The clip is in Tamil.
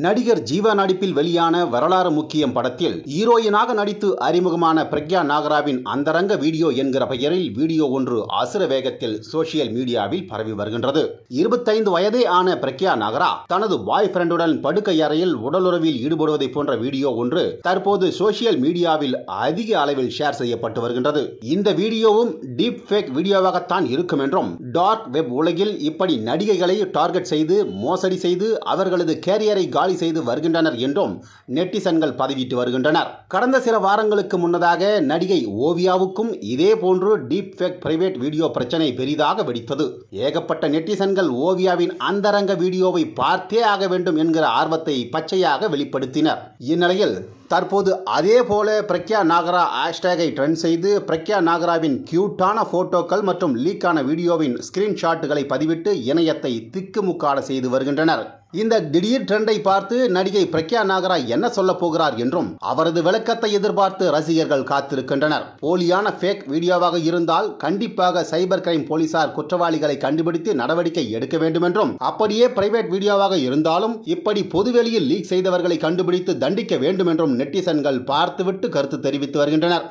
நடிகர் ஜீவா நடிப்பில் வெளியான வரலாறு முக்கியம் படத்தில் ஹீரோயினாக நடித்து அறிமுகமான பிரக்யா நாகராவின் அந்தரங்க வீடியோ என்கிற பெயரில் வீடியோ ஒன்று அசுர வேகத்தில் சோசியல் மீடியாவில் பரவி வருகின்றது. 25 வயதே ஆன பிரக்யா நாகரா தனது பாய் ஃப்ரெண்டுடன் படுக்கை அறையில் உடலுறவில் ஈடுபடுவதை போன்ற வீடியோ ஒன்று தற்போது சோசியல் மீடியாவில் அதிக அளவில் ஷேர் செய்யப்பட்டு வருகின்றது. இந்த வீடியோவும் டீப் ஃபேக் வீடியோவாகத்தான் இருக்கும் என்றும், டார்க் வெப் உலகில் இப்படி நடிகைகளை டார்கெட் செய்து மோசடி செய்து அவர்களது கேரியரை காலி செய்து வருகின்றனர் என்றும் நெட்டிசன்கள் பதிவிட்டு வருகின்றனர். கடந்த சில வாரங்களுக்கு முன்னதாக நடிகை ஓவியாவுக்கும் இதே போன்று டீப் ஃபேக் பிரைவேட் வீடியோ பிரச்சனை பெரிதாக வெடித்தது. ஏகப்பட்ட நெட்டிசன்கள் ஓவியாவின் அந்தரங்க வீடியோவை பார்த்தே ஆக வேண்டும் என்கிற ஆர்வத்தை பச்சையாக வெளிப்படுத்தினர். இந்நிலையில் தற்போது அதே போல பிரக்யா நாகரா ஹேஷ்டேகை ட்ரெண்ட் செய்து பிரக்யா நாகராவின் கியூட்டான போட்டோக்கள் மற்றும் லீக்கான வீடியோவின் ஸ்கிரீன்ஷாட்டுகளை பதிவிட்டு இணையத்தை திக்குமுக்காட செய்து வருகின்றனர். இந்த திடீர் ட்ரெண்டை பார்த்து நடிகை பிரக்யா நாகரா என்ன சொல்ல போகிறார் என்றும் அவரது விளக்கத்தை எதிர்பார்த்து ரசிகர்கள் காத்திருக்கின்றனர். போலியான ஃபேக் வீடியோவாக இருந்தால் கண்டிப்பாக சைபர் கிரைம் போலீசார் குற்றவாளிகளை கண்டுபிடித்து நடவடிக்கை எடுக்க வேண்டும் என்றும், அப்படியே பிரைவேட் வீடியோவாக இருந்தாலும் இப்படி பொதுவெளியில் லீக் செய்தவர்களை கண்டுபிடித்து தண்டிக்க வேண்டும் என்றும் நெட்டிசன்கள் பார்த்துவிட்டு கருத்து தெரிவித்து வருகின்றனர்.